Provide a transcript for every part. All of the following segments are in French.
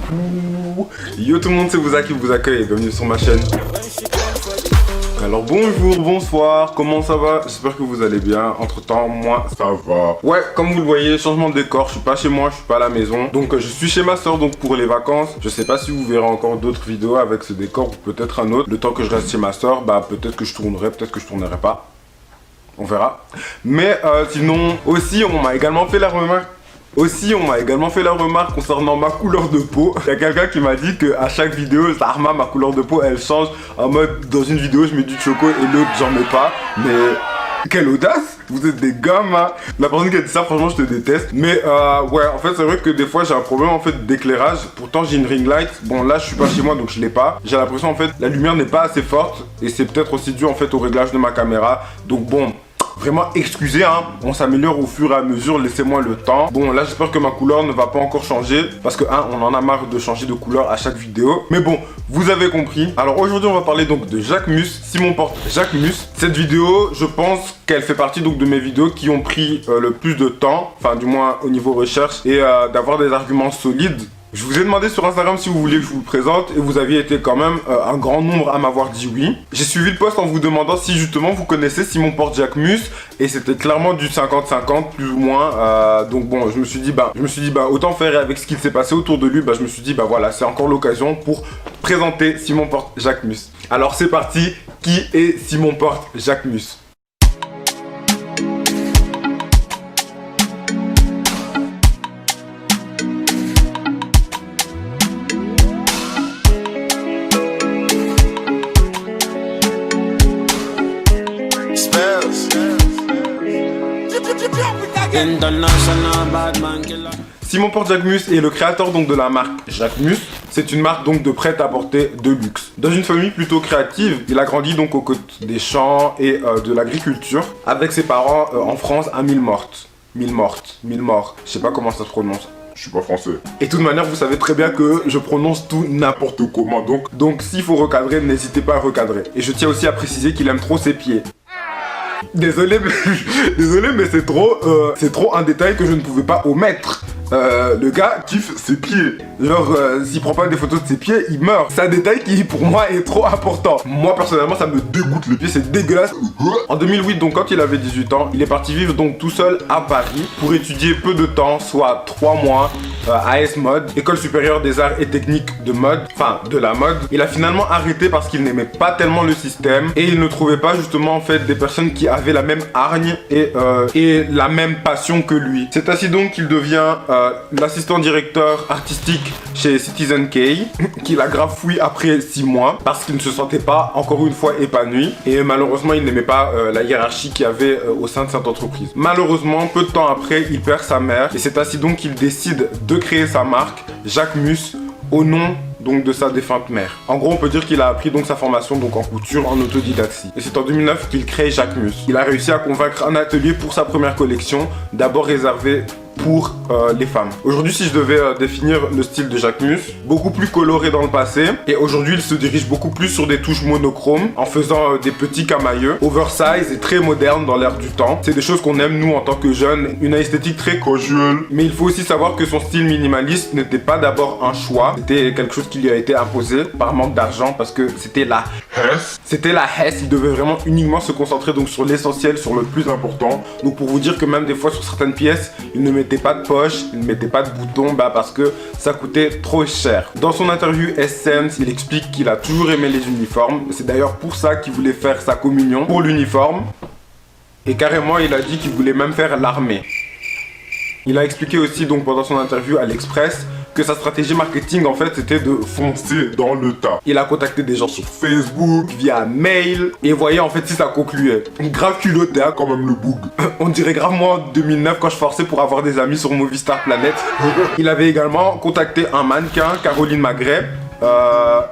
Coucou. Yo tout le monde, c'est Bouza qui vous accueille et bienvenue sur ma chaîne. Alors bonjour, bonsoir, comment ça va? J'espère que vous allez bien. Entre temps, moi ça va. Ouais, comme vous le voyez, changement de décor, je suis pas chez moi, je suis pas à la maison. Donc je suis chez ma soeur donc pour les vacances. Je sais pas si vous verrez encore d'autres vidéos avec ce décor ou peut-être un autre. Le temps que je reste chez ma soeur, bah peut-être que je tournerai, peut-être que je tournerai pas. On verra. Mais sinon, aussi on m'a également fait la remarque. Concernant ma couleur de peau. Il y a quelqu'un qui m'a dit qu'à chaque vidéo, Zarma, ma couleur de peau, elle change. En mode, dans une vidéo, je mets du choco et l'autre, j'en mets pas. Mais quelle audace! Vous êtes des gommes, hein. La personne qui a dit ça, franchement, je te déteste. Mais ouais, en fait, c'est vrai que des fois, j'ai un problème en fait d'éclairage. Pourtant, j'ai une ring light. Bon, là, je suis pas chez moi, donc je l'ai pas. J'ai l'impression en fait, la lumière n'est pas assez forte. Et c'est peut-être aussi dû en fait au réglage de ma caméra. Donc bon. Vraiment excusez, hein, on s'améliore au fur et à mesure, laissez-moi le temps. Bon, là j'espère que ma couleur ne va pas encore changer. Parce que, on en a marre de changer de couleur à chaque vidéo. Mais bon, vous avez compris. Alors aujourd'hui on va parler donc de Jacquemus, Simon Porte Jacquemus. Cette vidéo, je pense qu'elle fait partie donc de mes vidéos qui ont pris le plus de temps. Enfin du moins au niveau recherche. Et d'avoir des arguments solides. Je vous ai demandé sur Instagram si vous voulez que je vous le présente et vous aviez été quand même un grand nombre à m'avoir dit oui. J'ai suivi le post en vous demandant si justement vous connaissez Simon Porte Jacquemus et c'était clairement du 50-50 plus ou moins. Donc bon, je me suis dit autant faire avec ce qu'il s'est passé autour de lui. Je me suis dit voilà, c'est encore l'occasion pour présenter Simon Porte Jacquemus. Alors c'est parti, qui est Simon Porte Jacquemus? Simon Porte Jacquemus est le créateur donc de la marque Jacquemus. C'est une marque donc de prêt-à-porter de luxe. Dans une famille plutôt créative, il a grandi donc aux côtés des champs et de l'agriculture avec ses parents en France à Millemort. Je sais pas comment ça se prononce. Je suis pas français. Et de toute manière, vous savez très bien que je prononce tout n'importe comment. Donc s'il faut recadrer, n'hésitez pas à recadrer. Et je tiens aussi à préciser qu'il aime trop ses pieds. Désolé, mais c'est trop un détail que je ne pouvais pas omettre. Le gars kiffe ses pieds. Genre, s'il prend pas des photos de ses pieds, il meurt. C'est un détail qui, pour moi, est trop important. Moi, personnellement, ça me dégoûte. Les pieds, c'est dégueulasse. En 2008, donc, quand il avait 18 ans, il est parti vivre donc tout seul à Paris pour étudier peu de temps, soit 3 mois, à AS Mode, École supérieure des arts et techniques de mode, enfin, de la mode. Il a finalement arrêté parce qu'il n'aimait pas tellement le système et il ne trouvait pas, justement, en fait, des personnes qui avaient la même hargne et la même passion que lui. C'est ainsi donc qu'il devient l'assistant directeur artistique chez Citizen K, qu'il a grave fouillé après 6 mois parce qu'il ne se sentait pas encore une fois épanoui et malheureusement il n'aimait pas la hiérarchie qu'il y avait au sein de cette entreprise. Malheureusement, peu de temps après, il perd sa mère et c'est ainsi donc qu'il décide de créer sa marque Jacquemus au nom donc de sa défunte mère. En gros, on peut dire qu'il a appris donc sa formation donc en couture en autodidactie. Et c'est en 2009 qu'il crée Jacquemus. Il a réussi à convaincre un atelier pour sa première collection, d'abord réservée pour les femmes. Aujourd'hui, si je devais définir le style de Jacquemus, beaucoup plus coloré dans le passé, et aujourd'hui il se dirige beaucoup plus sur des touches monochromes, en faisant des petits camailleux, oversize et très moderne dans l'air du temps. C'est des choses qu'on aime nous en tant que jeunes, une esthétique très casual. Mais il faut aussi savoir que son style minimaliste n'était pas d'abord un choix, c'était quelque chose qui lui a été imposé par manque d'argent, parce que c'était la Hesse. Il devait vraiment uniquement se concentrer donc sur l'essentiel, sur le plus important. Donc pour vous dire que même des fois sur certaines pièces, il ne mettait pas de poche, il ne mettait pas de boutons, parce que ça coûtait trop cher. Dans son interview Essence, il explique qu'il a toujours aimé les uniformes. C'est d'ailleurs pour ça qu'il voulait faire sa communion pour l'uniforme. Et carrément, il a dit qu'il voulait même faire l'armée. Il a expliqué aussi donc pendant son interview à l'Express que sa stratégie marketing en fait c'était de foncer dans le tas. Il a contacté des gens sur Facebook, via mail, et voyez en fait si ça concluait. Grave culotté, hein, quand même le boug. On dirait grave moi en 2009 quand je forçais pour avoir des amis sur Movistar Planet. Il avait également contacté un mannequin, Caroline Magret,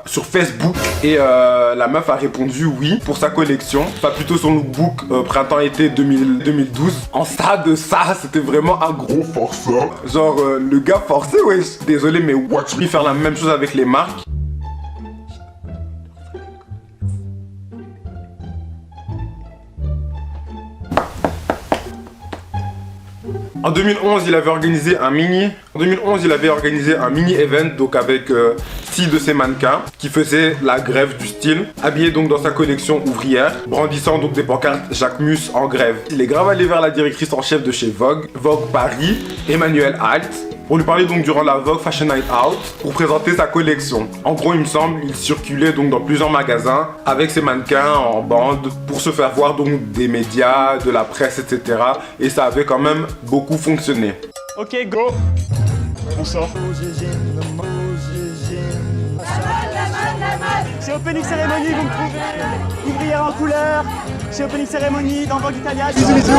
sur Facebook et la meuf a répondu oui pour sa collection, enfin plutôt son lookbook printemps-été 2012. En ça de ça, c'était vraiment un gros forceur. Genre le gars forcé, ouais. Désolé mais watch me faire la même chose avec les marques. En 2011, il avait organisé un mini event donc avec 6 de ses mannequins qui faisaient la grève du style, habillés donc dans sa collection ouvrière, brandissant donc des pancartes Jacquemus en grève. Il est grave allé vers la directrice en chef de chez Vogue Paris, Emmanuel Alt, pour lui parler donc durant la Vogue Fashion Night Out pour présenter sa collection. En gros, il me semble, il circulait donc dans plusieurs magasins avec ses mannequins en bande pour se faire voir donc des médias, de la presse, etc. Et ça avait quand même beaucoup fonctionné. Ok, go. On sort. C'est Opening Ceremony, vous me trouvez. Ouvrière en couleur. C'est Opening Ceremony dans Vogue Italia. Bisous, bisous.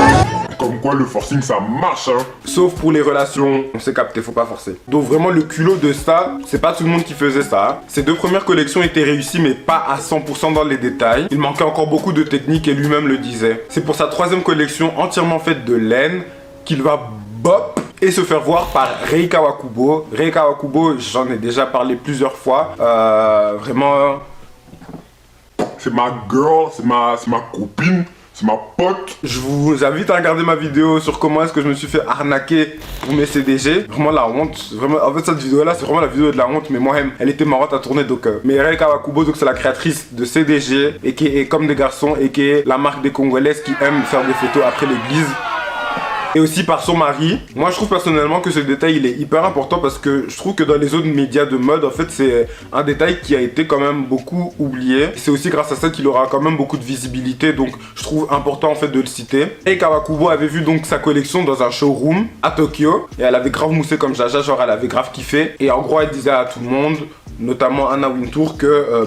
Comme quoi le forcing ça marche hein. Sauf pour les relations, on s'est capté, faut pas forcer. Donc vraiment le culot de ça, c'est pas tout le monde qui faisait ça. Hein. Ses 2 premières collections étaient réussies mais pas à 100% dans les détails. Il manquait encore beaucoup de techniques et lui-même le disait. C'est pour sa 3e collection entièrement faite de laine qu'il va bop et se faire voir par Rei Kawakubo. Rei Kawakubo, j'en ai déjà parlé plusieurs fois. Vraiment... C'est ma girl, c'est ma copine. C'est ma pote. Je vous invite à regarder ma vidéo sur comment est-ce que je me suis fait arnaquer pour mes CDG. Vraiment la honte. Vraiment, en fait, cette vidéo-là, c'est vraiment la vidéo de la honte. Mais moi, elle était marrante à tourner. Donc, mais Rei Kawakubo, donc c'est la créatrice de CDG et qui est comme des garçons et qui est la marque des Congolaises qui aiment faire des photos après l'église. Et aussi par son mari. Moi je trouve personnellement que ce détail il est hyper important parce que je trouve que dans les autres médias de mode en fait c'est un détail qui a été quand même beaucoup oublié. C'est aussi grâce à ça qu'il aura quand même beaucoup de visibilité, donc je trouve important en fait de le citer. Et Kawakubo avait vu donc sa collection dans un showroom à Tokyo et elle avait grave moussé comme Jaja, genre elle avait grave kiffé. Et en gros elle disait à tout le monde, notamment Anna Wintour, que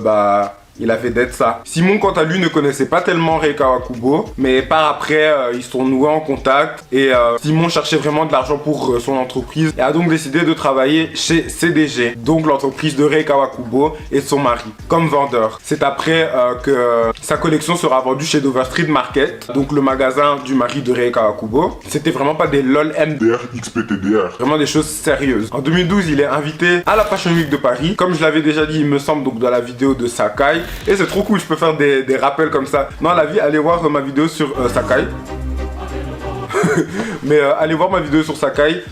il avait d'être ça. Simon, quant à lui, ne connaissait pas tellement Rei Kawakubo, mais par après, ils sont noués en contact et Simon cherchait vraiment de l'argent pour son entreprise et a donc décidé de travailler chez CDG, donc l'entreprise de Rei Kawakubo et son mari, comme vendeur. C'est après que sa collection sera vendue chez Dover Street Market, donc le magasin du mari de Rei Kawakubo. C'était vraiment pas des LOL MDR, XPTDR. vraiment des choses sérieuses. En 2012, il est invité à la Fashion Week de Paris, comme je l'avais déjà dit, il me semble, donc dans la vidéo de Sakai. Et c'est trop cool, je peux faire des rappels comme ça. Non, la vie, allez voir ma vidéo sur Sakai. Mais allez voir ma vidéo sur Sakai.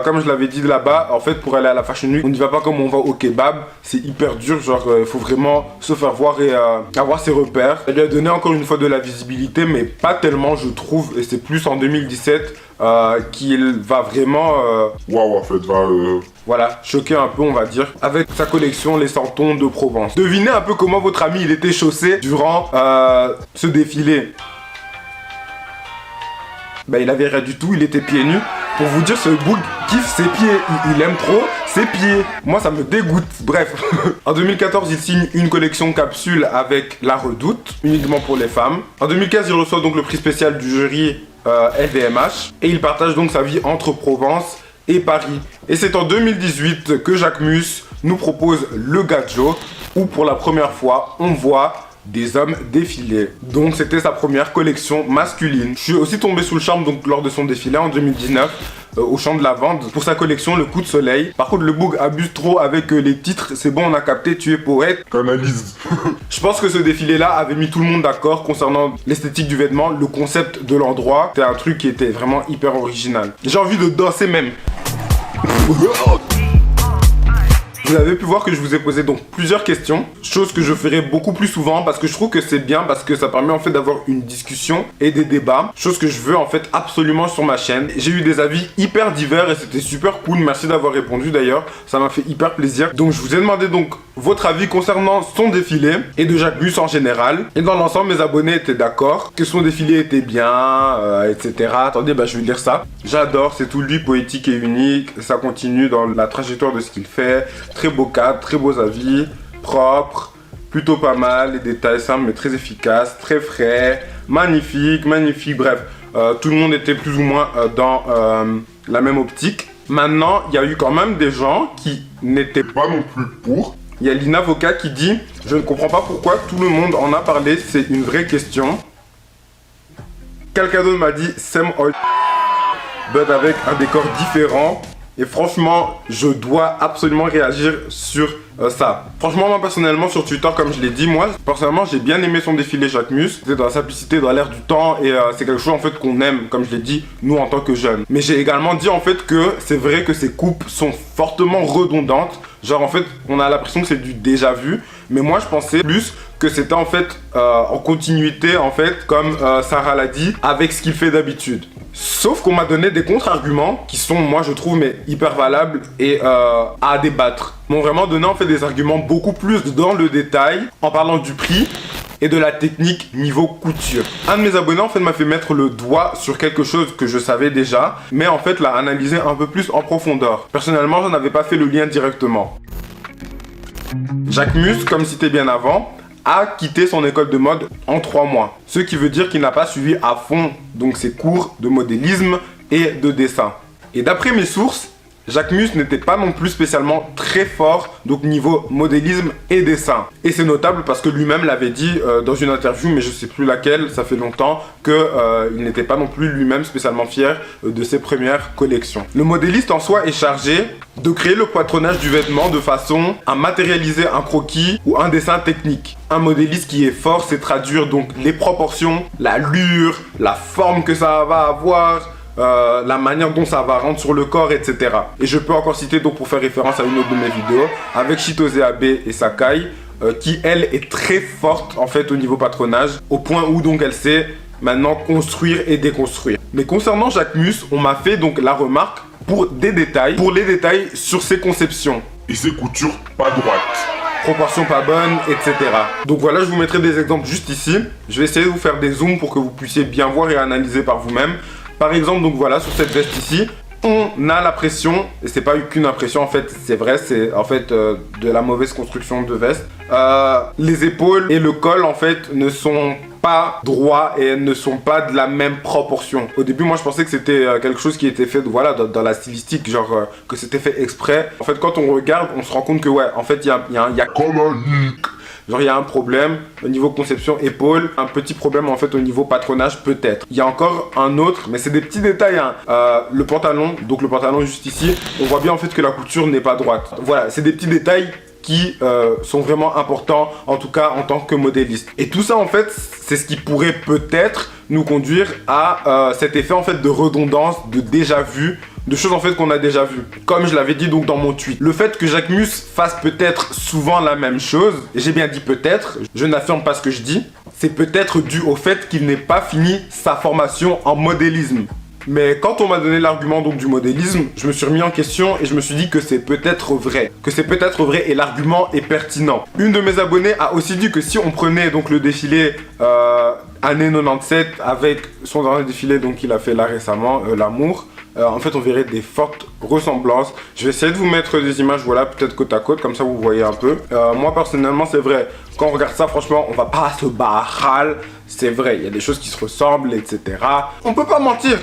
Comme je l'avais dit là-bas, en fait, pour aller à la Fashion Week, on n'y va pas comme on va au kebab. C'est hyper dur, genre, il faut vraiment se faire voir et avoir ses repères. Elle lui a donné encore une fois de la visibilité, mais pas tellement, je trouve. Et c'est plus en 2017 qu'il va vraiment... Waouh, en fait, voilà, choquer un peu, on va dire, avec sa collection Les Santons de Provence. Devinez un peu comment votre ami, il était chaussé durant ce défilé. Ben, il avait rien du tout, il était pieds nus. Pour vous dire, ce boug kiffe ses pieds, il aime trop ses pieds. Moi, ça me dégoûte. Bref. En 2014, il signe une collection capsule avec La Redoute, uniquement pour les femmes. En 2015, il reçoit donc le prix spécial du jury LVMH. Et il partage donc sa vie entre Provence et Paris. Et c'est en 2018 que Jacquemus nous propose le Gadjo, où pour la première fois, on voit des hommes défiler. Donc c'était sa première collection masculine. Je suis aussi tombé sous le charme donc lors de son défilé en 2019 au champ de lavande pour sa collection Le Coup de Soleil. Par contre le boug abuse trop avec les titres. C'est bon, on a capté, tu es poète. Canalise. Je pense que ce défilé là avait mis tout le monde d'accord concernant l'esthétique du vêtement, le concept de l'endroit. C'était un truc qui était vraiment hyper original. J'ai envie de danser même. Vous avez pu voir que je vous ai posé donc plusieurs questions, chose que je ferai beaucoup plus souvent parce que je trouve que c'est bien, parce que ça permet en fait d'avoir une discussion et des débats, chose que je veux en fait absolument sur ma chaîne. J'ai eu des avis hyper divers et c'était super cool, merci d'avoir répondu d'ailleurs, ça m'a fait hyper plaisir. Donc je vous ai demandé donc votre avis concernant son défilé et de Jacquemus en général. Et dans l'ensemble, mes abonnés étaient d'accord que son défilé était bien, etc. Attendez, bah je vais lire ça. J'adore, c'est tout lui, poétique et unique, ça continue dans la trajectoire de ce qu'il fait. Très beau cadre, très beaux avis, propre, plutôt pas mal, les détails simples mais très efficaces, très frais, magnifique, magnifique, bref. Tout le monde était plus ou moins dans la même optique. Maintenant, il y a eu quand même des gens qui n'étaient Pas non plus pour. Il y a Lina Voca qui dit « Je ne comprends pas pourquoi tout le monde en a parlé, c'est une vraie question. » Quelqu'un d'autre m'a dit « Same old but avec un décor différent. » Et franchement, je dois absolument réagir sur ça. Franchement, moi personnellement sur Twitter, comme je l'ai dit, moi personnellement j'ai bien aimé son défilé Jacquemus. C'était dans la simplicité, dans l'air du temps et c'est quelque chose en fait qu'on aime, comme je l'ai dit, nous en tant que jeunes. Mais j'ai également dit en fait que c'est vrai que ces coupes sont fortement redondantes. Genre en fait, on a l'impression que c'est du déjà vu. Mais moi je pensais plus que c'était en fait en continuité en fait, comme Sarah l'a dit, avec ce qu'il fait d'habitude. Sauf qu'on m'a donné des contre-arguments qui sont, moi je trouve, mais hyper valables et à débattre. M'ont vraiment donné en fait des arguments beaucoup plus dans le détail en parlant du prix et de la technique niveau couture. Un de mes abonnés en fait m'a fait mettre le doigt sur quelque chose que je savais déjà, mais en fait l'a analysé un peu plus en profondeur. Personnellement, j'en avais pas fait le lien directement. Jacquemus, comme cité bien avant, a quitté son école de mode en 3 mois. Ce qui veut dire qu'il n'a pas suivi à fond donc ses cours de modélisme et de dessin. Et d'après mes sources, Jacquemus n'était pas non plus spécialement très fort donc niveau modélisme et dessin. Et c'est notable parce que lui-même l'avait dit dans une interview, mais je sais plus laquelle, ça fait longtemps, qu'il n'était pas non plus lui-même spécialement fier de ses premières collections. Le modéliste en soi est chargé de créer le poitronnage du vêtement de façon à matérialiser un croquis ou un dessin technique. Un modéliste qui est fort, c'est traduire donc les proportions, l'allure, la forme que ça va avoir, la manière dont ça va rendre sur le corps, etc. Et je peux encore citer donc pour faire référence à une autre de mes vidéos avec Chitose Abe et Sakai qui elle est très forte en fait au niveau patronage au point où donc elle sait maintenant construire et déconstruire. Mais concernant Jacquemus, on m'a fait donc la remarque pour les détails sur ses conceptions. Et ses coutures pas droites. Proportions pas bonnes, etc. Donc voilà, je vous mettrai des exemples juste ici. Je vais essayer de vous faire des zooms pour que vous puissiez bien voir et analyser par vous-même. Par exemple, donc voilà, sur cette veste ici, on a l'impression, et c'est pas qu'une impression en fait, c'est vrai, c'est en fait de la mauvaise construction de veste. Les épaules et le col en fait ne sont pas droits et ne sont pas de la même proportion. Au début, moi je pensais que c'était quelque chose qui était fait voilà, dans la stylistique, genre que c'était fait exprès. En fait, quand on regarde, on se rend compte que ouais, en fait, il y a Comme un leak. genre il y a un problème au niveau conception épaule, un petit problème en fait au niveau patronage peut-être. Il y a encore un autre, mais c'est des petits détails hein. Le pantalon, donc le pantalon juste ici, on voit bien en fait que la couture n'est pas droite. Voilà, c'est des petits détails qui sont vraiment importants, en tout cas en tant que modéliste. Et tout ça en fait, c'est ce qui pourrait peut-être nous conduire à cet effet en fait de redondance, de déjà vu, de choses en fait qu'on a déjà vues. Comme je l'avais dit donc dans mon tweet. Le fait que Jacquemus fasse peut-être souvent la même chose, et j'ai bien dit peut-être, je n'affirme pas ce que je dis, c'est peut-être dû au fait qu'il n'ait pas fini sa formation en modélisme. Mais quand on m'a donné l'argument donc du modélisme, je me suis remis en question et je me suis dit que c'est peut-être vrai. Que c'est peut-être vrai et l'argument est pertinent. Une de mes abonnées a aussi dit que si on prenait donc le défilé année 97 avec son dernier défilé donc qu'il a fait là récemment, l'amour, en fait on verrait des fortes ressemblances. Je vais essayer de vous mettre des images, voilà, peut-être côte à côte, comme ça vous voyez un peu. Moi personnellement c'est vrai, quand on regarde ça franchement on va pas se barrer. C'est vrai, il y a des choses qui se ressemblent, etc. On peut pas mentir.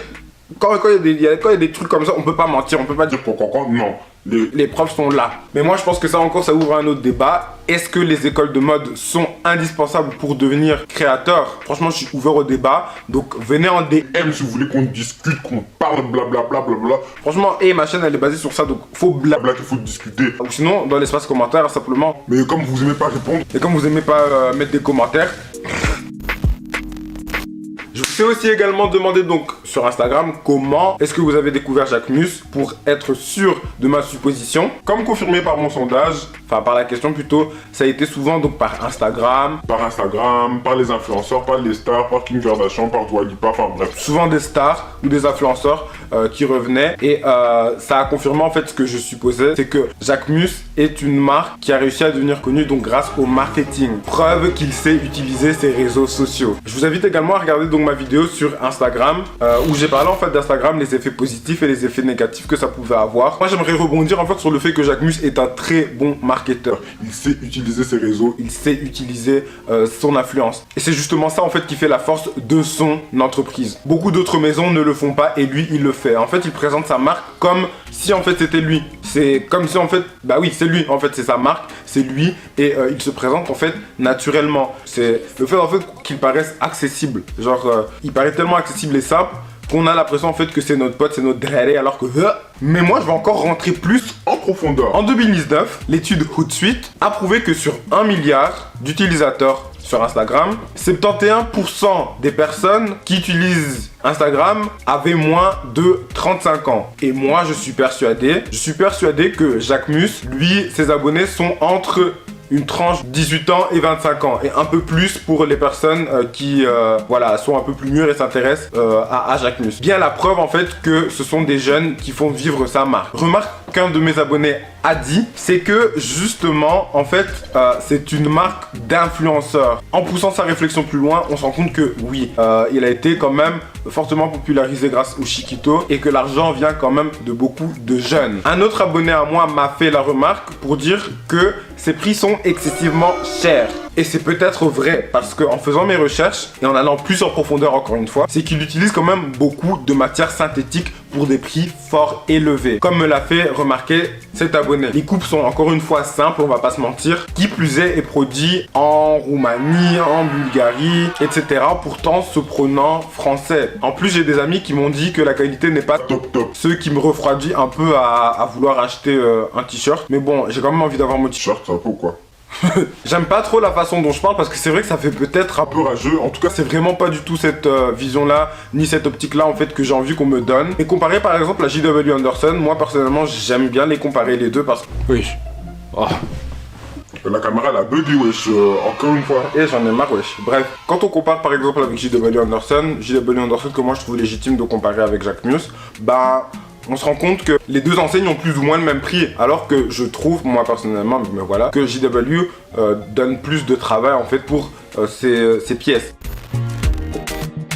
Quand il y a des trucs comme ça, on peut pas mentir, on peut pas dire pourquoi, non. Les preuves sont là. Mais moi, je pense que ça encore, ça ouvre un autre débat. Est-ce que les écoles de mode sont indispensables pour devenir créateur? Franchement, je suis ouvert au débat. Donc, venez en DM si vous voulez qu'on discute, qu'on parle, blablabla, blablabla. Franchement, ma chaîne, elle est basée sur ça. Donc, faut blabla qu'il faut discuter. Ou sinon, dans l'espace commentaire, simplement. Mais comme vous aimez pas répondre. Et comme vous aimez pas mettre des commentaires. Je vous ai aussi également demandé donc sur Instagram comment est-ce que vous avez découvert Jacquemus pour être sûr de ma supposition. Comme confirmé par mon sondage, enfin par la question plutôt, ça a été souvent donc par Instagram. Par Instagram, par les influenceurs, par les stars, par Kim Kardashian, par Dua Lipa, enfin bref. Souvent des stars ou des influenceurs qui revenaient et ça a confirmé en fait ce que je supposais, c'est que Jacquemus est une marque qui a réussi à devenir connue donc grâce au marketing. Preuve qu'il sait utiliser ses réseaux sociaux. Je vous invite également à regarder donc ma vidéo sur Instagram où j'ai parlé en fait d'Instagram, les effets positifs et les effets négatifs que ça pouvait avoir. Moi j'aimerais rebondir en fait sur le fait que Jacquemus est un très bon marketeur. Il sait utiliser ses réseaux, il sait utiliser son influence. Et c'est justement ça en fait qui fait la force de son entreprise. Beaucoup d'autres maisons ne le font pas et lui il le fait. En fait il présente sa marque comme si en fait c'était lui. C'est comme si en fait, bah oui c'est lui en fait, c'est sa marque, c'est lui et il se présente en fait naturellement. C'est le fait en fait qu'il paraisse accessible. Genre il paraît tellement accessible et simple qu'on a l'impression en fait que c'est notre pote, c'est notre dréré, alors que... Mais moi, je vais encore rentrer plus En profondeur. en 2019, l'étude Hootsuite a prouvé que sur 1 milliard d'utilisateurs sur Instagram, 71% des personnes qui utilisent Instagram avaient moins de 35 ans. Et moi, je suis persuadé que Jacques Mus, lui, ses abonnés sont entre une tranche 18 ans et 25 ans. Et un peu plus pour les personnes qui voilà, sont un peu plus mûres et s'intéressent à Jacques Mus. Bien la preuve en fait que ce sont des jeunes qui font vivre sa marque. Remarque qu'un de mes abonnés a dit, c'est que justement en fait c'est une marque d'influenceur. En poussant sa réflexion plus loin, on se rend compte que oui, il a été quand même fortement popularisé grâce au Chiquito et que l'argent vient quand même de beaucoup de jeunes. Un autre abonné à moi m'a fait la remarque pour dire que ses prix sont excessivement chers. Et c'est peut-être vrai, parce qu'en faisant mes recherches, et en allant plus en profondeur encore une fois, c'est qu'il utilise quand même beaucoup de matières synthétiques pour des prix fort élevés. Comme me l'a fait remarquer cet abonné. Les coupes sont encore une fois simples, on va pas se mentir. Qui plus est produit en Roumanie, en Bulgarie, etc. Pourtant se prenant français. En plus, j'ai des amis qui m'ont dit que la qualité n'est pas Top top. ce qui me refroidit un peu à vouloir acheter un t-shirt. Mais bon, j'ai quand même envie d'avoir mon t-shirt. Shirt, c'est un peu quoi. J'aime pas trop la façon dont je parle parce que c'est vrai que ça fait peut-être un peu Rageux, en tout cas. c'est vraiment pas du tout cette vision-là, ni cette optique-là en fait que j'ai envie qu'on me donne. Et comparé par exemple à JW Anderson, moi personnellement j'aime bien les comparer les deux parce que... Oui. Oh. La caméra elle a bugué wesh, encore une fois. Et j'en ai marre wesh. Bref, quand on compare par exemple avec JW Anderson que moi je trouve légitime de comparer avec Jacques Mus, bah... on se rend compte que les deux enseignes ont plus ou moins le même prix, alors que je trouve, moi personnellement, mais voilà, que JW donne plus de travail en fait pour ses pièces.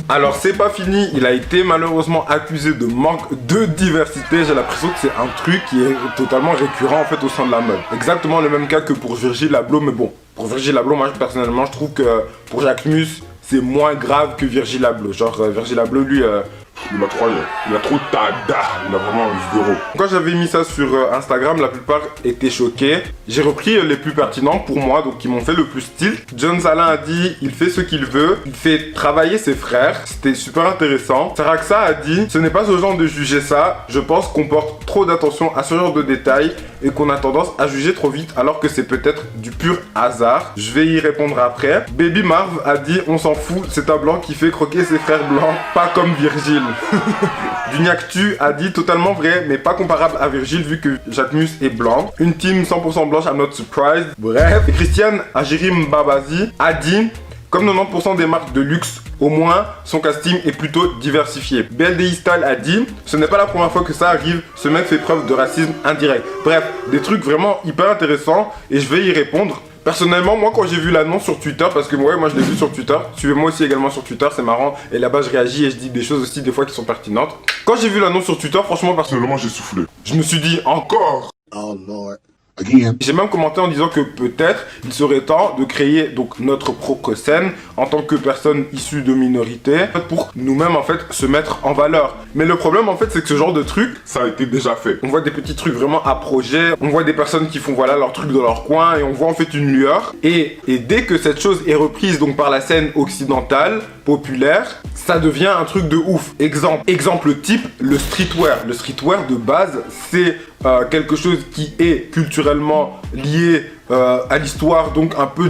Alors c'est pas fini, il a été malheureusement accusé de manque de diversité. J'ai l'impression que c'est un truc qui est totalement récurrent en fait au sein de la mode. Exactement le même cas que pour Virgil Abloh, mais bon, pour Virgil Abloh, moi personnellement je trouve que pour Jacques Mus, c'est moins grave que Virgil Abloh. Genre Virgil Abloh lui... Il a trop tada, il a vraiment zéro. Quand j'avais mis ça sur Instagram, la plupart étaient choqués. J'ai repris les plus pertinents pour moi, donc qui m'ont fait le plus style. John Salin a dit, il fait ce qu'il veut, il fait travailler ses frères. C'était super intéressant. Saraksa a dit, ce n'est pas aux gens de juger ça. Je pense qu'on porte trop d'attention à ce genre de détails et qu'on a tendance à juger trop vite alors que c'est peut-être du pur hasard. Je vais y répondre après. Baby Marv a dit, on s'en fout, c'est un blanc qui fait croquer ses frères blancs, pas comme Virgile. Dunyaktu a dit totalement vrai, mais pas comparable à Virgile vu que Jacques Mus est blanc. Une team 100% blanche, I'm not surprised. Bref, et Christiane Agirim Babazi a dit, comme 90% des marques de luxe, au moins son casting est plutôt diversifié. BLDI Style a dit, ce n'est pas la première fois que ça arrive, ce mec fait preuve de racisme indirect. Bref, des trucs vraiment hyper intéressants et je vais y répondre. Personnellement, moi quand j'ai vu l'annonce sur Twitter, parce que ouais, moi je l'ai vu sur Twitter, suivez-moi aussi également sur Twitter, c'est marrant, et là-bas je réagis et je dis des choses aussi des fois qui sont pertinentes. Quand j'ai vu l'annonce sur Twitter, franchement, Personnellement, j'ai soufflé. je me suis dit encore. Oh Lord. Again. J'ai même commenté en disant que peut-être il serait temps de créer donc notre propre scène en tant que personne issue de minorités pour nous-mêmes en fait se mettre en valeur. Mais le problème en fait c'est que ce genre de truc, Ça a été déjà fait. on voit des petits trucs vraiment à projet, on voit des personnes qui font voilà leur truc dans leur coin et on voit en fait une lueur. Et dès que cette chose est reprise donc par la scène occidentale, populaire, ça devient un truc de ouf. Exemple type, le streetwear. Le streetwear de base, c'est quelque chose qui est culturellement lié à l'histoire, donc un peu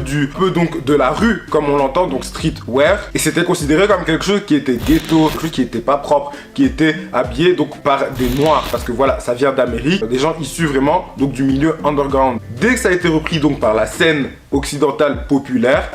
donc de la rue, comme on l'entend, donc streetwear. Et c'était considéré comme quelque chose qui était ghetto, quelque chose qui était pas propre, qui était habillé donc par des noirs, parce que voilà, ça vient d'Amérique, des gens issus vraiment donc du milieu underground. Dès que ça a été repris donc par la scène occidentale populaire,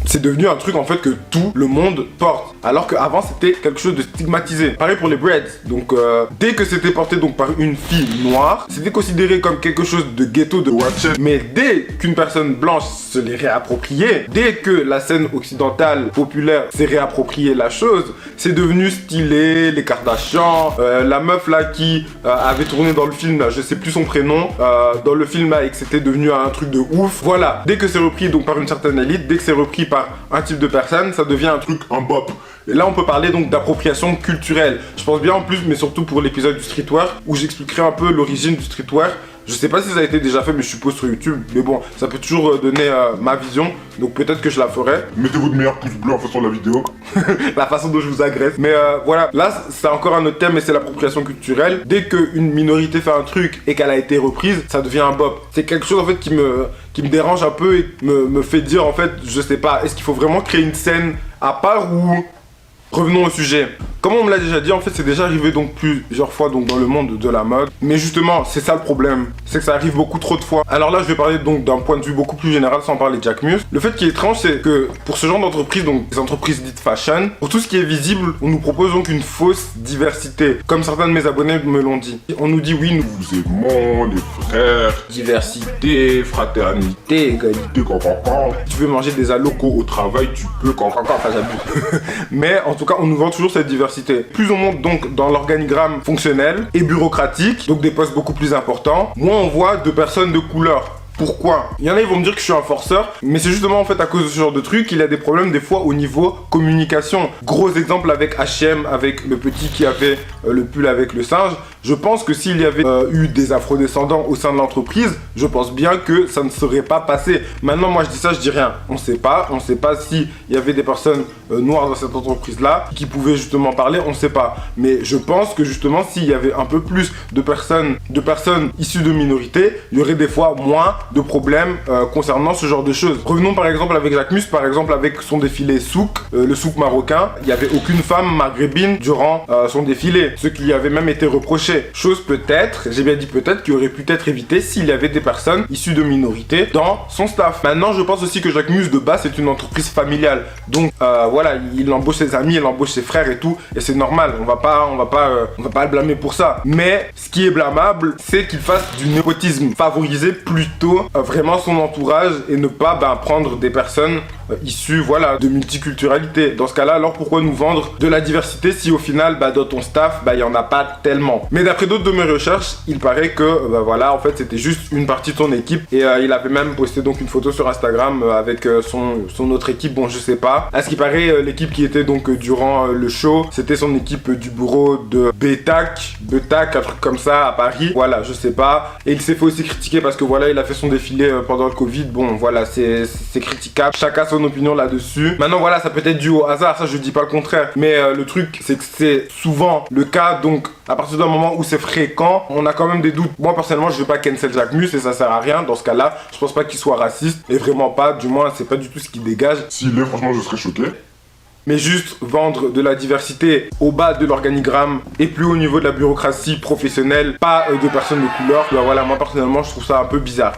c'est devenu un truc en fait que tout le monde porte. Alors qu'avant c'était quelque chose de stigmatisé. Pareil pour les Breads. Donc dès que c'était porté donc par une fille noire, c'était considéré comme quelque chose de ghetto, de watchet. Mais dès qu'une personne blanche se les réappropriait, dès que la scène occidentale populaire s'est réapproprié la chose, c'est devenu stylé, les Kardashians, la meuf là qui avait tourné dans le film, là, je sais plus son prénom, dans le film là et que c'était devenu un truc de ouf. Voilà, dès que c'est repris donc par une certaine élite, dès que c'est repris par un type de personne, ça devient un truc en bop. Et là, on peut parler donc d'appropriation culturelle. Je pense bien en plus, mais surtout pour l'épisode du streetwear, où j'expliquerai un peu l'origine du streetwear. Je sais pas si ça a été déjà fait, mais je suppose sur YouTube. Mais bon, ça peut toujours donner ma vision. Donc peut-être que je la ferai. Mettez votre meilleur pouce bleu en faisant la vidéo. La façon dont je vous agresse. Mais voilà, là c'est encore un autre thème, mais c'est l'appropriation culturelle. Dès qu'une minorité fait un truc et qu'elle a été reprise, ça devient un bop. C'est quelque chose en fait qui me dérange un peu et me fait dire en fait, je sais pas, est-ce qu'il faut vraiment créer une scène à part ou... Revenons au sujet. Comme on me l'a déjà dit, en fait, c'est déjà arrivé donc plusieurs fois donc dans le monde de la mode. Mais justement, c'est ça le problème. C'est que ça arrive beaucoup trop de fois. Alors là, je vais parler donc d'un point de vue beaucoup plus général sans parler de Jacquemus. Le fait qui est étrange, c'est que pour ce genre d'entreprise, donc des entreprises dites fashion, pour tout ce qui est visible, on nous propose donc une fausse diversité. Comme certains de mes abonnés me l'ont dit. On nous dit oui, nous Nous aimons les frères, diversité, fraternité, égalité. quand Tu veux manger des alocos au travail, tu peux quand enfin j'abuse. Mais en tout cas, on nous vend toujours cette diversité. Plus on monte donc dans l'organigramme fonctionnel et bureaucratique, donc des postes beaucoup plus importants, moins on voit de personnes de couleur. Pourquoi? Il y en a, ils vont me dire que je suis un forceur, mais c'est justement en fait à cause de ce genre de truc qu'il y a des problèmes des fois au niveau communication. Gros exemple avec H&M, avec le petit qui avait le pull avec le singe. Je pense que s'il y avait eu des afrodescendants au sein de l'entreprise, je pense bien que ça ne serait pas passé. Maintenant, moi je dis ça, je dis rien. On sait pas s'il y avait des personnes noires dans cette entreprise-là qui pouvaient justement parler, on sait pas. Mais je pense que justement, s'il y avait un peu plus de personnes issues de minorités, il y aurait des fois moins de problèmes concernant ce genre de choses. Revenons par exemple avec Jacquemus, par exemple avec son défilé souk, le souk marocain. Il n'y avait aucune femme maghrébine durant son défilé, ce qui lui avait même été reproché. Chose peut-être, j'ai bien dit peut-être, qui aurait pu être évitée s'il y avait des personnes issues de minorités dans son staff. Maintenant, je pense aussi que Jacquemus de base c'est une entreprise familiale. Donc voilà, il embauche ses amis, il embauche ses frères et tout, et c'est normal. On va pas le blâmer pour ça. Mais ce qui est blâmable, c'est qu'il fasse du népotisme, favoriser plutôt vraiment son entourage et ne pas prendre des personnes issues voilà, de multiculturalité. Dans ce cas-là, alors pourquoi nous vendre de la diversité si au final dans ton staff, il n'y en a pas tellement. Mais d'après d'autres de mes recherches, il paraît que voilà, en fait c'était juste une partie de son équipe et il avait même posté donc une photo sur Instagram avec son autre équipe, bon je sais pas. À ce qui paraît, l'équipe qui était donc durant le show, c'était son équipe du bureau de Betac, un truc comme ça à Paris. Voilà, je sais pas. Et il s'est fait aussi critiquer parce que voilà, il a fait son défilé pendant le Covid. Bon voilà, c'est critiquable. Chacun son opinion là-dessus. Maintenant voilà, ça peut être dû au hasard, ça je dis pas le contraire. Mais le truc, c'est que c'est souvent le cas. Donc à partir d'un moment où c'est fréquent, on a quand même des doutes. Moi personnellement, je veux pas cancel Jacquemus et ça sert à rien. Dans ce cas-là, je pense pas qu'il soit raciste. Et vraiment pas, du moins c'est pas du tout ce qu'il dégage. S'il est, franchement, je serais choqué. Mais juste vendre de la diversité au bas de l'organigramme et plus au niveau de la bureaucratie professionnelle, pas de personnes de couleur, voilà, moi personnellement je trouve ça un peu bizarre.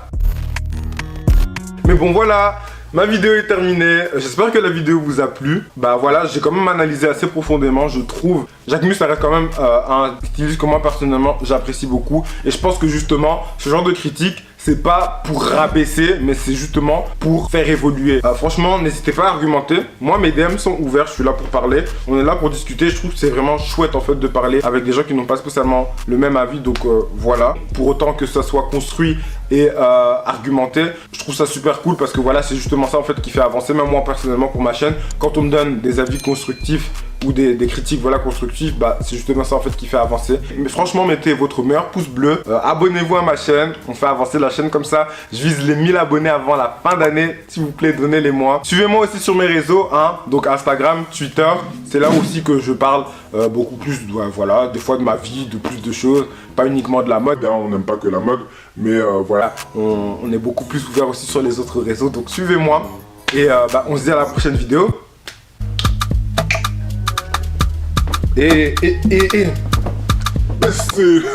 Mais bon voilà, ma vidéo est terminée, j'espère que la vidéo vous a plu. Voilà, j'ai quand même analysé assez profondément, je trouve. Jacquemus, ça reste quand même un styliste que moi personnellement j'apprécie beaucoup. Et je pense que justement, ce genre de critique, c'est pas pour rabaisser, mais c'est justement pour faire évoluer. Franchement, n'hésitez pas à argumenter. Moi, mes DM sont ouverts, je suis là pour parler. On est là pour discuter. Je trouve que c'est vraiment chouette en fait de parler avec des gens qui n'ont pas spécialement le même avis. Donc voilà. Pour autant que ça soit construit et argumenté, je trouve ça super cool parce que voilà, c'est justement ça en fait qui fait avancer. Même moi personnellement pour ma chaîne, quand on me donne des avis constructifs ou des critiques voilà constructives, c'est justement ça en fait qui fait avancer. Mais franchement, mettez votre meilleur pouce bleu, abonnez-vous à ma chaîne, on fait avancer la chaîne comme ça. Je vise les 1000 abonnés avant la fin d'année, s'il vous plaît, donnez-les-moi. Suivez-moi aussi sur mes réseaux, donc Instagram, Twitter, c'est là aussi que je parle beaucoup plus, voilà, des fois de ma vie, de plus de choses, pas uniquement de la mode, hein, on n'aime pas que la mode, mais voilà, on est beaucoup plus ouvert aussi sur les autres réseaux, donc suivez-moi, et on se dit à la prochaine vidéo.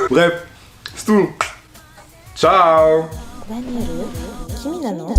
Bref, c'est tout. Ciao. 君なの？